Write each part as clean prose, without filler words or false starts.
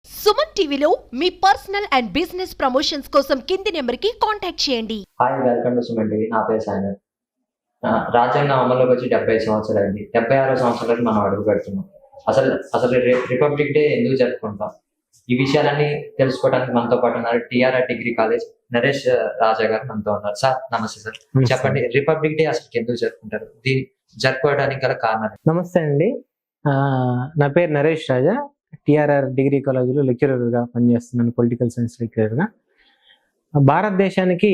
సుమన్ టీవీలో మీ personal and business promotions కోసం కింది నెంబర్కి కాంటాక్ట్ చేయండి. Hi, welcome to Suman TV. నా పేరు సాయినాథ్. రాజ్యాంగం అమల్లోకి వచ్చి 75 సంవత్సరాలు అయింది. 76వ సంవత్సరాలకు మనం అడుగు పెడుతున్నాం. అసలు రిపబ్లిక్ డే ఎందుకు జరుపుకుంటాం? ఈ విషయాలన్నీ తెలుసుకోవడానికి మనతో పాటు ఉన్నారు టిఆర్ఆర్ డిగ్రీ కాలేజ్ నరేష్ రాజా గారు మనతో ఉన్నారు. సార్ నమస్తే సార్. చెప్పండి, రిపబ్లిక్ డే అసలు ఎందుకు జరుపుకుంటారు? దీన్ని జరుపుకోవడానికి గల కారణాలు? నమస్తే అండి. నా పేరు నరేష్ రాజా. టిఆర్ఆర్ డిగ్రీ కాలేజీలో లెక్చరర్గా పనిచేస్తున్నాను, పొలిటికల్ సైన్స్ లెక్చరర్గా. భారతదేశానికి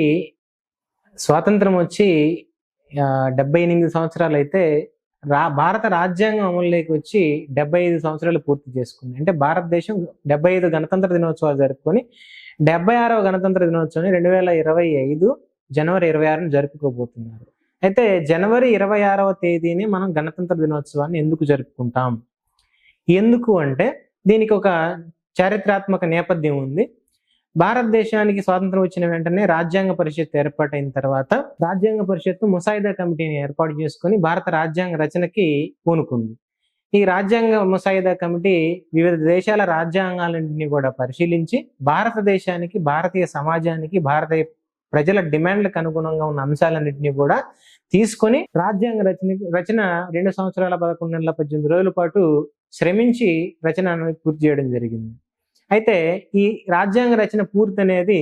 స్వాతంత్రం వచ్చి 78 సంవత్సరాలు అయితే భారత రాజ్యాంగం అమలులోకి వచ్చి 75 సంవత్సరాలు పూర్తి చేసుకుంది. అంటే భారతదేశం 75 గణతంత్ర దినోత్సవాలు జరుపుకొని 76వ గణతంత్ర దినోత్సవాన్ని 2025 జనవరి 26న జరుపుకోబోతున్నారు. అయితే జనవరి 26వ తేదీని మనం గణతంత్ర దినోత్సవాన్ని ఎందుకు జరుపుకుంటాం? ఎందుకు అంటే దీనికి ఒక చారిత్రాత్మక నేపథ్యం ఉంది. భారతదేశానికి స్వాతంత్రం వచ్చిన వెంటనే రాజ్యాంగ పరిషత్ ఏర్పాటైన తర్వాత రాజ్యాంగ పరిషత్తు ముసాయిదా కమిటీని ఏర్పాటు చేసుకొని భారత రాజ్యాంగ రచనకి పూనుకుంది. ఈ రాజ్యాంగ ముసాయిదా కమిటీ వివిధ దేశాల రాజ్యాంగాలన్నింటినీ కూడా పరిశీలించి భారతదేశానికి, భారతీయ సమాజానికి, భారతీయ ప్రజల డిమాండ్లకు అనుగుణంగా ఉన్న అంశాలన్నింటినీ కూడా తీసుకొని రాజ్యాంగ రచన 2 సంవత్సరాల 11 నెలల 18 రోజుల పాటు శ్రమించి రచన పూర్తి చేయడం జరిగింది. అయితే ఈ రాజ్యాంగ రచన పూర్తి అనేది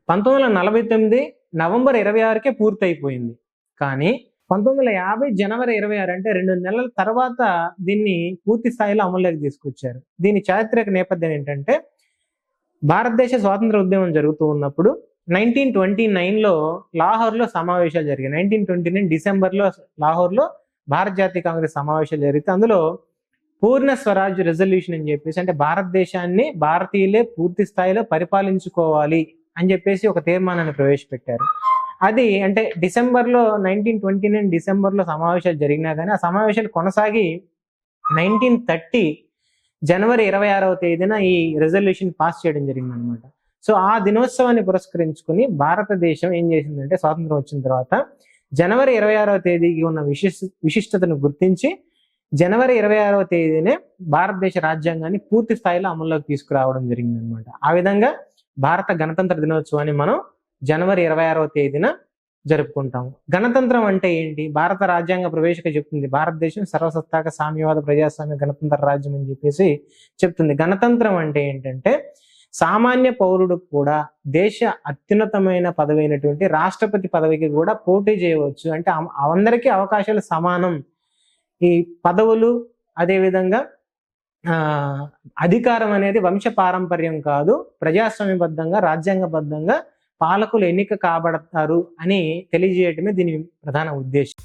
1949 నవంబర్ 26కే పూర్తి అయిపోయింది. కానీ 1950 జనవరి 26 అంటే 2 నెలల తర్వాత దీన్ని పూర్తి స్థాయిలో అమల్లోకి తీసుకొచ్చారు. దీని చారిత్రక నేపథ్యం ఏంటంటే, భారతదేశ స్వాతంత్ర ఉద్యమం జరుగుతూ ఉన్నప్పుడు 1929లో లాహోర్లో సమావేశాలు జరిగాయి. 1929 డిసెంబర్లో లాహోర్లో భారత జాతీయ కాంగ్రెస్ సమావేశాలు జరిగితే అందులో పూర్ణ స్వరాజ్ రెజల్యూషన్ అని చెప్పేసి, అంటే భారతదేశాన్ని భారతీయులే పూర్తి స్థాయిలో పరిపాలించుకోవాలి అని చెప్పేసి ఒక తీర్మానాన్ని ప్రవేశపెట్టారు. అది అంటే 1929 డిసెంబర్లో సమావేశాలు జరిగినా కానీ ఆ సమావేశాలు కొనసాగి 1930 జనవరి 26వ తేదీన ఈ రెజల్యూషన్ పాస్ చేయడం జరిగింది అనమాట. సో ఆ దినోత్సవాన్ని పురస్కరించుకుని భారతదేశం ఏం చేసిందంటే, స్వాతంత్రం వచ్చిన తర్వాత జనవరి 26వ తేదీకి ఉన్న విశిష్టతను గుర్తించి జనవరి 26వ తేదీనే భారతదేశ రాజ్యాంగాన్ని పూర్తి స్థాయిలో అమల్లోకి తీసుకురావడం జరిగింది అనమాట. ఆ విధంగా భారత గణతంత్ర దినోత్సవాన్ని మనం జనవరి 26వ తేదీన జరుపుకుంటాము. గణతంత్రం అంటే ఏంటి? భారత రాజ్యాంగ ప్రవేశిక చెప్తుంది భారతదేశం సర్వసత్తాక సామ్యవాద ప్రజాస్వామ్య గణతంత్ర రాజ్యం అని చెప్పేసి చెప్తుంది. గణతంత్రం అంటే ఏంటంటే, సామాన్య పౌరుడు కూడా దేశ అత్యున్నతమైన పదవి అయినటువంటి రాష్ట్రపతి పదవికి కూడా పోటీ చేయవచ్చు. అంటే అందరికీ అవకాశాలు సమానం. ఈ పదవులు అదేవిధంగా అధికారం అనేది వంశ పారంపర్యం కాదు, ప్రజాస్వామ్యబద్ధంగా రాజ్యాంగబద్ధంగా పాలకులు ఎన్నిక కాబడతారు అని తెలియజేయటమే దీని ప్రధాన ఉద్దేశం.